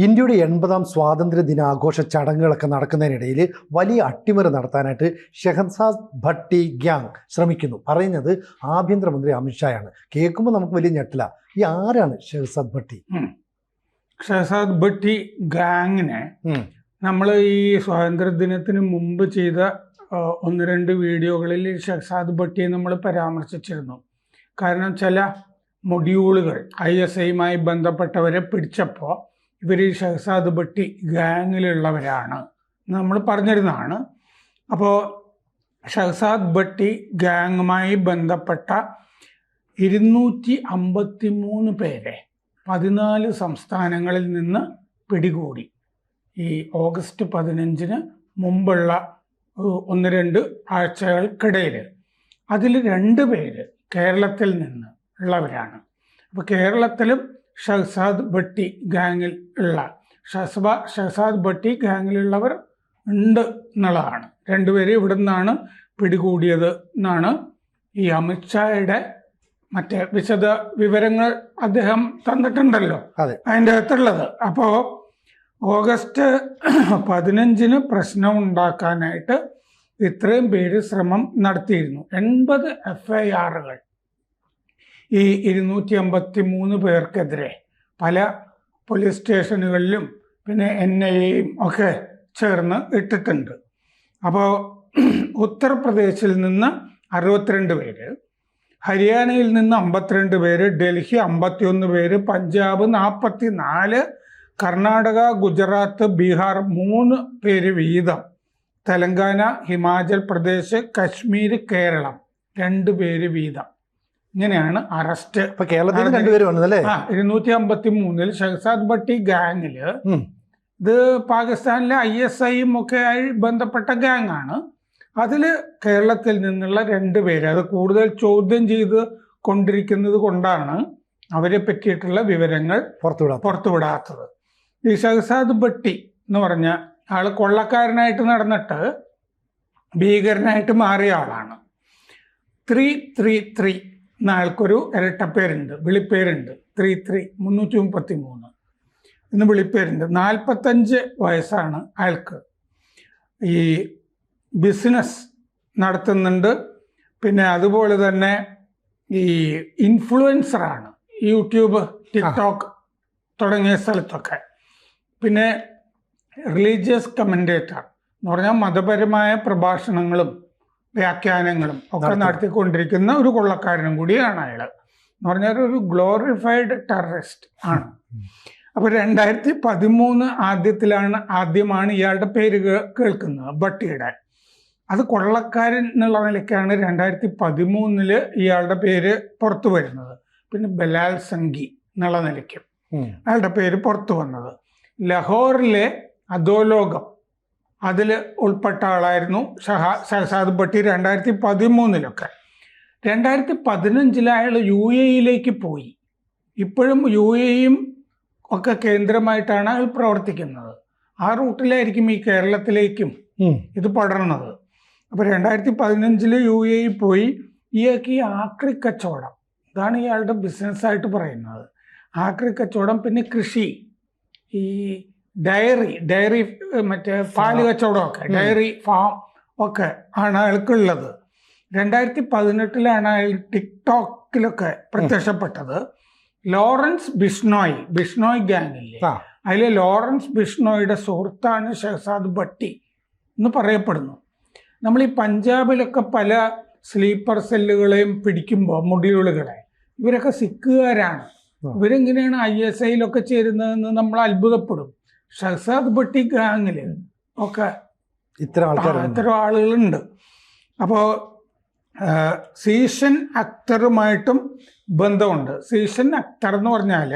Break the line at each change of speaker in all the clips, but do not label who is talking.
ഇന്ത്യയുടെ 80ാം സ്വാതന്ത്ര്യ ദിനാഘോഷ ചടങ്ങുകളൊക്കെ നടക്കുന്നതിനിടയിൽ വലിയ അട്ടിമറി നടത്താനായിട്ട് ഷെഹസാദ് ഭട്ടി ഗ്യാങ് ശ്രമിക്കുന്നു. പറയുന്നത് ആഭ്യന്തരമന്ത്രി അമിത്ഷായാണ്. കേൾക്കുമ്പോൾ നമുക്ക് വലിയ ഞെട്ടില്ല. ഈ ആരാണ് ഷെഹസാദ് ഭട്ടി?
ഷെഹസാദ് ഭട്ടി ഗാങ്ങിനെ നമ്മൾ ഈ സ്വാതന്ത്ര്യ ദിനത്തിന് മുമ്പ് ചെയ്ത 1-2 വീഡിയോകളിൽ ഷെഹസാദ് ഭട്ടിയെ നമ്മൾ പരാമർശിച്ചിരുന്നു. കാരണം ചില മൊഡ്യൂളുകൾ ISIയുമായി ബന്ധപ്പെട്ടവരെ പിടിച്ചപ്പോൾ ഇവർ ഈ ഷെഹസാദ് ഭട്ടി ഗാങ്ങിലുള്ളവരാണ് നമ്മൾ പറഞ്ഞിരുന്നതാണ്. അപ്പോൾ ഷെഹസാദ് ഭട്ടി ഗാങ്ങുമായി ബന്ധപ്പെട്ട 253 പേരെ 14 സംസ്ഥാനങ്ങളിൽ നിന്ന് പിടികൂടി. ഈ ഓഗസ്റ്റ് 15-ന് മുമ്പുള്ള 1-2 ആഴ്ചകൾക്കിടയിൽ അതിൽ 2 പേര് കേരളത്തിൽ നിന്ന് ഉള്ളവരാണ്. അപ്പോൾ കേരളത്തിലും ഷെഹസാദ് ഭട്ടി ഗാങ്ങിൽ ഉള്ള ഷെഹസാദ് ഭട്ടി ഗാങ്ങിലുള്ളവർ ഉണ്ട് എന്നുള്ളതാണ്. 2 പേര് ഇവിടെ നിന്നാണ് പിടികൂടിയത് എന്നാണ് ഈ അമിത്ഷായുടെ മറ്റേ വിശദ വിവരങ്ങൾ അദ്ദേഹം തന്നിട്ടുണ്ടല്ലോ അതിൻ്റെ അകത്തുള്ളത്. അപ്പോൾ ഓഗസ്റ്റ് 15-ന് പ്രശ്നം ഉണ്ടാക്കാനായിട്ട് ഇത്രയും പേര് ശ്രമം നടത്തിയിരുന്നു. 80 FIRകൾ ഈ 253 പേർക്കെതിരെ പല പോലീസ് സ്റ്റേഷനുകളിലും പിന്നെ NIAയും ഒക്കെ ചേർന്ന് ഇട്ടിട്ടുണ്ട്. അപ്പോൾ ഉത്തർപ്രദേശിൽ നിന്ന് 62 പേര്, ഹരിയാനയിൽ നിന്ന് 52 പേര്, ഡൽഹി 51 പേര്, പഞ്ചാബ് 44, കർണാടക, ഗുജറാത്ത്, ബീഹാർ 3 പേര് വീതം, തെലങ്കാന, ഹിമാചൽ പ്രദേശ്, കശ്മീർ, കേരളം 2 പേര് വീതം. ഇങ്ങനെയാണ് അറസ്റ്റ്.
കേരളത്തിൽ 2 പേര് വന്നതല്ലേ?
253-ൽ ഷെഹസാദ് ഭട്ടി ഗാങ്ങില് ഇത് പാകിസ്ഥാനിലെ ISIയും ഒക്കെ ആയി ബന്ധപ്പെട്ട ഗാങ് ആണ്. അതിൽ കേരളത്തിൽ നിന്നുള്ള 2 പേര്, അത് കൂടുതൽ ചോദ്യം ചെയ്ത് കൊണ്ടിരിക്കുന്നത് കൊണ്ടാണ് അവരെ പറ്റിയിട്ടുള്ള വിവരങ്ങൾ പുറത്തുവിടാത്തത്. ഈ ഷെഹസാദ് ഭട്ടി എന്ന് പറഞ്ഞ ആൾ കൊള്ളക്കാരനായിട്ട് നടന്നിട്ട് ഭീകരനായിട്ട് മാറിയ ആളാണ്. 333 എന്ന ആൾക്കൊരു ഇരട്ടപ്പേരുണ്ട്, വിളിപ്പേരുണ്ട്. 333 എന്ന് വിളിപ്പേരുണ്ട്. 45 വയസ്സാണ് അയാൾക്ക്. ഈ ബിസിനസ് നടത്തുന്നുണ്ട്. പിന്നെ അതുപോലെ തന്നെ ഈ ഇൻഫ്ലുവൻസറാണ്, യൂട്യൂബ്, ടിക്ടോക്ക് തുടങ്ങിയ സ്ഥലത്തൊക്കെ. പിന്നെ റിലീജിയസ് കമൻറ്റേറ്റർ എന്ന് പറഞ്ഞാൽ മതപരമായ പ്രഭാഷണങ്ങളും വ്യാഖ്യാനങ്ങളും ഒക്കെ നടത്തിക്കൊണ്ടിരിക്കുന്ന ഒരു കൊള്ളക്കാരനും കൂടിയാണ് അയാൾ. എന്ന് പറഞ്ഞാൽ ഒരു ഗ്ലോറിഫൈഡ് ടെററിസ്റ്റ് ആണ്. അപ്പോൾ 2013 ആദ്യമാണ് ഇയാളുടെ പേര് കേൾക്കുന്നത്, ഭട്ടിയുടെ. അത് കൊള്ളക്കാരൻ എന്നുള്ള നിലയ്ക്കാണ് 2013 ഇയാളുടെ പേര് പുറത്തു വരുന്നത്. പിന്നെ ബലാത്സംഗി എന്നുള്ള നിലയ്ക്കും അയാളുടെ പേര് പുറത്തു വന്നത്. ലഹോറിലെ അധോലോകം അതിൽ ഉൾപ്പെട്ട ആളായിരുന്നു ഷെഹസാദ് ഭട്ടി 2013-ലൊക്കെ. 2015 അയാൾ UAEയിലേക്ക് പോയി. ഇപ്പോഴും UAEയും ഒക്കെ കേന്ദ്രമായിട്ടാണ് അയാൾ പ്രവർത്തിക്കുന്നത്. ആ റൂട്ടിലായിരിക്കും ഈ കേരളത്തിലേക്കും ഇത് പടർന്നത്. അപ്പോൾ 2015 UAE പോയി. ഇയാൾക്ക് ഈ ആക്രി കച്ചവടം, ഇതാണ് ഇയാളുടെ ബിസിനസ്സായിട്ട് പറയുന്നത്. ആക്രി കച്ചവടം, പിന്നെ കൃഷി, ഈ ഡയറി മറ്റേ പാല് കച്ചവടമൊക്കെ, ഡയറി ഫാം ഒക്കെ ആണ് അയാൾക്കുള്ളത്. 2018 അയാൾ ടിക്ടോക്കിലൊക്കെ പ്രത്യക്ഷപ്പെട്ടത്. ലോറൻസ് ബിഷ്ണോയ് ഗാങ്ങില്ലേ, അതിൽ ലോറൻസ് ബിഷ്ണോയുടെ സുഹൃത്താണ് ഷെഹസാദ് ഭട്ടി എന്ന് പറയപ്പെടുന്നു. നമ്മൾ ഈ പഞ്ചാബിലൊക്കെ പല സ്ലീപ്പർ സെല്ലുകളെയും പിടിക്കുമ്പോൾ, മൊഡ്യൂളുകളെ, ഇവരൊക്കെ സിഖുകാരാണ്. ഇവരെങ്ങനെയാണ് ISIയിലൊക്കെ ചേരുന്നതെന്ന് നമ്മൾ അത്ഭുതപ്പെടും. ഷെഹസാദ് ഭട്ടി ഗാങ്ങിൽ ഒക്കെ ഇത്തരം ആളുകളുണ്ട്. അപ്പോൾ സീഷൻ അക്തറുമായിട്ടും ബന്ധമുണ്ട്. സീഷൻ അക്തർ എന്ന് പറഞ്ഞാൽ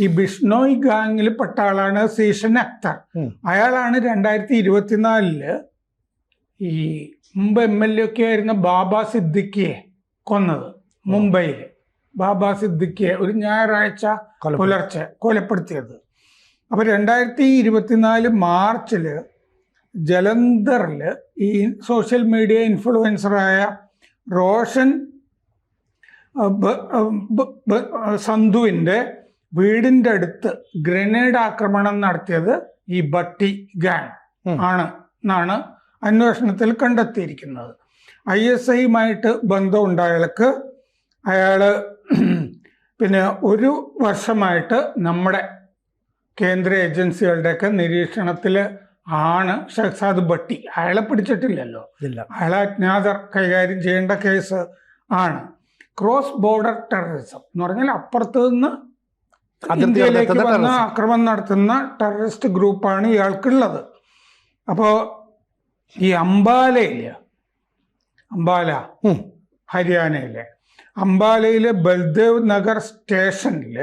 ഈ ബിഷ്ണോയ് ഗാങ്ങിൽ പെട്ട ആളാണ് സീഷൻ അക്തർ. അയാളാണ് 2024 ഈ മുമ്പ് MLA ഒക്കെ ആയിരുന്ന ബാബ സിദ്ദിഖിയെ കൊന്നത്. മുംബൈയിൽ ബാബ സിദ്ദിഖിയെ ഒരു ഞായറാഴ്ച പുലർച്ചെ കൊലപ്പെടുത്തിയത്. അപ്പോൾ 2024 മാർച്ചിൽ ജലന്ധറിൽ ഈ സോഷ്യൽ മീഡിയ ഇൻഫ്ലുവൻസറായ റോഷൻ സന്ധുവിൻ്റെ വീടിൻ്റെ അടുത്ത് ഗ്രനേഡ് ആക്രമണം നടത്തിയത് ഈ ഭട്ടി ഗാങ് എന്നാണ് അന്വേഷണത്തിൽ കണ്ടെത്തിയിരിക്കുന്നത്. ISIയുമായിട്ട് ബന്ധമുണ്ട് അയാൾക്ക്. അയാള് പിന്നെ 1 വർഷമായിട്ട് നമ്മുടെ കേന്ദ്ര ഏജൻസികളുടെയൊക്കെ നിരീക്ഷണത്തിൽ ആണ് ഷഹസാദ് ഭട്ടി. അയാളെ പിടിച്ചിട്ടില്ലല്ലോ, അയാളെ അജ്ഞാതർ കൈകാര്യം ചെയ്യേണ്ട കേസ് ആണ്. ക്രോസ് ബോർഡർ ടെററിസം എന്ന് പറഞ്ഞാൽ അപ്പുറത്ത് നിന്ന് ഇന്ത്യയിലേക്ക് വന്ന് ആക്രമണം നടത്തുന്ന ടെററിസ്റ്റ് ഗ്രൂപ്പാണ് ഇയാൾക്കുള്ളത്. അപ്പോൾ ഈ അംബാല ഹരിയാനയിലെ അംബാലയിലെ ബൽദേവ് നഗർ സ്റ്റേഷനിൽ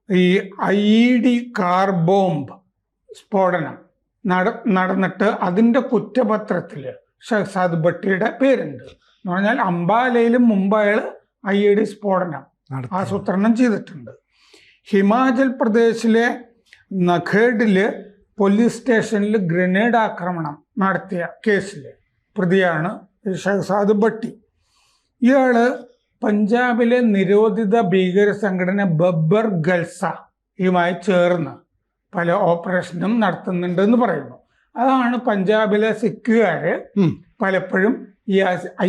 ഈ IED കാർ ബോംബ് സ്ഫോടനം നടന്നിട്ട് അതിൻ്റെ കുറ്റപത്രത്തിൽ ഷഹസാദ് ഭട്ടിയുടെ പേരുണ്ട്. എന്ന് പറഞ്ഞാൽ അംബാലയിലും മുമ്പ് അയാൾ IED സ്ഫോടനം ആസൂത്രണം ചെയ്തിട്ടുണ്ട്. ഹിമാചൽ പ്രദേശിലെ നഖേഡില് പോലീസ് സ്റ്റേഷനിൽ ഗ്രനേഡ് ആക്രമണം നടത്തിയ കേസിലെ പ്രതിയാണ് ഷഹസാദ് ഭട്ടി. ഇയാള് പഞ്ചാബിലെ നിരോധിത ഭീകര സംഘടന ബബ്ബർ ഖൽസയുമായി ചേർന്ന് പല ഓപ്പറേഷനും നടത്തുന്നുണ്ടെന്ന് പറയുന്നു. അതാണ് പഞ്ചാബിലെ സിഖുകാര് പലപ്പോഴും ഈ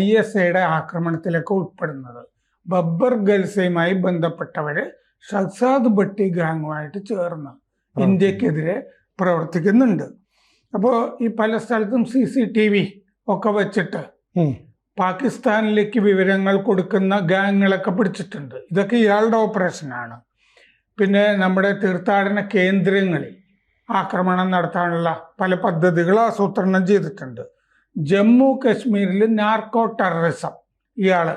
ISIയുടെ ആക്രമണത്തിലൊക്കെ ഉൾപ്പെടുന്നത്. ബബ്ബർ ഖൽസയുമായി ബന്ധപ്പെട്ടവര് ഷഹസാദ് ഭട്ടി ഗാങ്ങുമായിട്ട് ചേർന്ന് ഇന്ത്യക്കെതിരെ പ്രവർത്തിക്കുന്നുണ്ട്. അപ്പോൾ ഈ പല സ്ഥലത്തും CCTV ഒക്കെ വെച്ചിട്ട് പാകിസ്ഥാനിലേക്ക് വിവരങ്ങൾ കൊടുക്കുന്ന ഗാങ്ങുകളൊക്കെ പിടിച്ചിട്ടുണ്ട്. ഇതൊക്കെ ഇയാളുടെ ഓപ്പറേഷനാണ്. പിന്നെ നമ്മുടെ തീർത്ഥാടന കേന്ദ്രങ്ങളിൽ ആക്രമണം നടത്താനുള്ള പല പദ്ധതികൾ ആസൂത്രണം ചെയ്തിട്ടുണ്ട്. ജമ്മു കശ്മീരിൽ നാർക്കോ ടെററിസം ഇയാൾ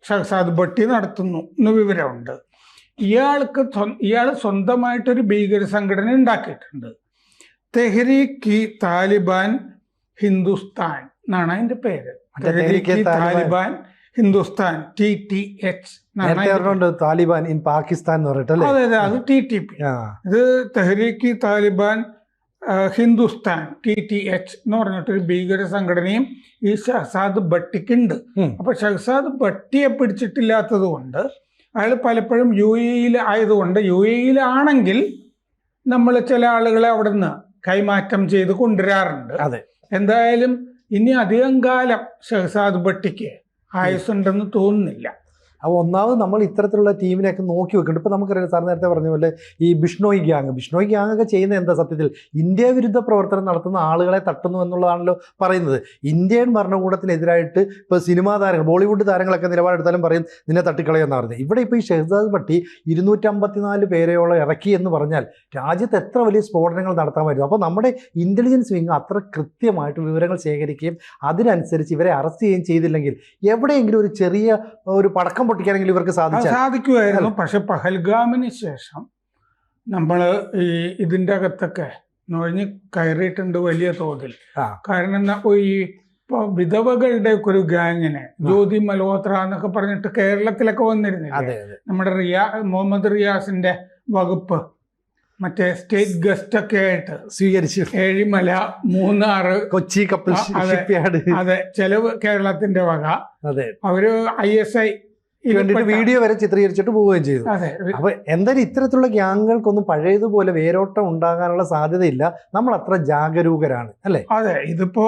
ഷഹസാദ് ഭട്ടി നടത്തുന്നു എന്ന് വിവരമുണ്ട്. ഇയാൾ സ്വന്തമായിട്ടൊരു ഭീകര സംഘടന ഉണ്ടാക്കിയിട്ടുണ്ട്. തെഹ്രീക്ക് താലിബാൻ ഹിന്ദുസ്ഥാൻ എന്നാണ് അതിന്റെ പേര്. തെഹ്രീക്ക് താലിബാൻ ഹിന്ദുസ്ഥാൻ TTH
താലിബാൻ ഇൻ പാകിസ്ഥാൻ എന്ന് പറഞ്ഞിട്ടല്ലേ?
അതെ, അത് TTP. ഇത് തെഹ്രീക്ക് താലിബാൻ ഹിന്ദുസ്ഥാൻ TTH എന്ന് പറഞ്ഞിട്ടൊരു ഭീകര സംഘടനയും ഈ ഷഹസാദ് ഭട്ടിക്കുണ്ട്. അപ്പൊ ഷഹസാദ് ഭട്ടിയെ പിടിച്ചിട്ടില്ലാത്തത് കൊണ്ട് അയാൾ പലപ്പോഴും UAE ആയതുകൊണ്ട് UAE നമ്മൾ ചില ആളുകളെ അവിടെ നിന്ന് കൈമാറ്റം ചെയ്ത് കൊണ്ടുവരാറുണ്ട്. എന്തായാലും ഇനി അധികം കാലം ഷഹസാദ് ഭട്ടിക്ക് ആയുസ്സുണ്ടെന്ന് തോന്നുന്നില്ല.
അപ്പോൾ ഒന്നാമത് നമ്മൾ ഇത്തരത്തിലുള്ള ടീമിനെയൊക്കെ നോക്കി വെക്കുന്നുണ്ട്. ഇപ്പോൾ നമുക്കറിയാം, സാർ നേരത്തെ പറഞ്ഞ പോലെ ഈ ബിഷ്ണോയ് ഗ്യാങ് ഒക്കെ ചെയ്യുന്ന എന്താ സത്യത്തിൽ ഇന്ത്യ വിരുദ്ധ പ്രവർത്തനം നടത്തുന്ന ആളുകളെ തട്ടുന്നു എന്നുള്ളതാണല്ലോ പറയുന്നത്. ഇന്ത്യൻ ഭരണകൂടത്തിനെതിരായിട്ട് ഇപ്പോൾ സിനിമാ താരങ്ങൾ, ബോളിവുഡ് താരങ്ങളൊക്കെ നിലപാടെടുത്താലും പറയും നിന്നെ തട്ടിക്കളയെന്നാണ് പറഞ്ഞത്. ഇവിടെ ഇപ്പോൾ ഈ ഷഹസാദ് ഭട്ടി 254 പേരെയോളം ഇറക്കി എന്ന് പറഞ്ഞാൽ രാജ്യത്ത് എത്ര വലിയ സ്ഫോടനങ്ങൾ നടത്താമായിരുന്നു. അപ്പോൾ നമ്മുടെ ഇൻ്റലിജൻസ് വിങ് അത്ര കൃത്യമായിട്ട് വിവരങ്ങൾ ശേഖരിക്കുകയും അതിനനുസരിച്ച് ഇവരെ അറസ്റ്റ് ചെയ്യുകയും ചെയ്തില്ലെങ്കിൽ എവിടെയെങ്കിലും ഒരു ചെറിയ ഒരു പടക്കം പൊട്ടിക്കാനെങ്കിലും ഇവർക്ക്
സാധിക്കുമായിരുന്നു. പക്ഷെ പഹൽഗാമിന് ശേഷം നമ്മൾ ഈ ഇതിൻ്റെ അകത്തൊക്കെ നുഴഞ്ഞ് കയറിയിട്ടുണ്ട് വലിയ തോതിൽ. കാരണം ഈ വിധവകളുടെ ഒക്കെ ഒരു ഗാങ്ങിനെ ജ്യോതി മൽഹോത്ര എന്നൊക്കെ പറഞ്ഞിട്ട് കേരളത്തിലൊക്കെ വന്നിരുന്നില്ലേ? നമ്മുടെ മുഹമ്മദ് റിയാസിന്റെ വകുപ്പ് മറ്റേ സ്റ്റേറ്റ് ഗസ്റ്റ് ഒക്കെ ആയിട്ട് സ്വീകരിച്ചു. ഏഴിമല, മൂന്നാറ്, കൊച്ചി കപ്പൽ ഷിപ്പ്യാർഡ്, അതെ, ചെലവ് കേരളത്തിന്റെ വക. അവര് ISI
വീഡിയോ വരെ ചിത്രീകരിച്ചിട്ട് പോവുകയും ചെയ്തു. അപ്പൊ എന്തായാലും ഇത്തരത്തിലുള്ള ഗ്യാങ്ങുകൾക്കൊന്നും പഴയതുപോലെ വേരോട്ടം ഉണ്ടാകാനുള്ള സാധ്യതയില്ല. നമ്മൾ അത്ര ജാഗരൂകരാണ്, അല്ലേ?
അതെ, ഇതിപ്പോ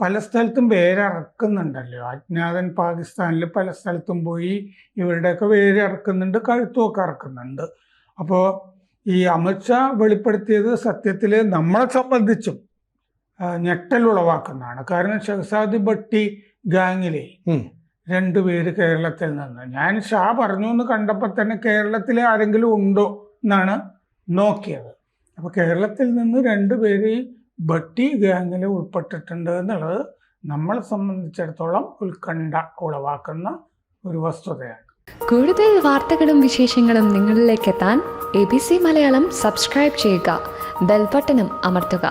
പല സ്ഥലത്തും വേരിറക്കുന്നുണ്ടല്ലോ. അജ്ഞാതൻ പാകിസ്ഥാനിൽ പല സ്ഥലത്തും പോയി ഇവരുടെയൊക്കെ വേരിറക്കുന്നുണ്ട്, കഴുത്തുമൊക്കെ ഇറക്കുന്നുണ്ട്. അപ്പോൾ ഈ അമിത്ഷാ വെളിപ്പെടുത്തിയത് സത്യത്തിൽ നമ്മളെ സംബന്ധിച്ചും ഞെട്ടൽ ഉളവാക്കുന്നതാണ്. കാരണം ഷഹസാദ് ഭട്ടി ഗാങ്ങിലെ 2 പേര് കേരളത്തിൽ നിന്ന്, ഞാൻ ഷാ പറഞ്ഞു എന്ന് കണ്ടപ്പോൾ തന്നെ കേരളത്തിൽ ആരെങ്കിലും ഉണ്ടോ എന്നാണ് നോക്കിയത്. അപ്പോൾ കേരളത്തിൽ നിന്ന് 2 പേര് ഭട്ടി ഗാങ്ങിൽ ഉൾപ്പെട്ടിട്ടുണ്ട് എന്നുള്ളത് നമ്മളെ സംബന്ധിച്ചിടത്തോളം ഉത്കണ്ഠ ഉളവാക്കുന്ന ഒരു വസ്തുതയാണ്.
കൂടുതൽ വാർത്തകളും വിശേഷങ്ങളും നിങ്ങളിലേക്ക് എത്താൻ ABC മലയാളം സബ്സ്ക്രൈബ് ചെയ്യുക, ബെൽബട്ടനും അമർത്തുക.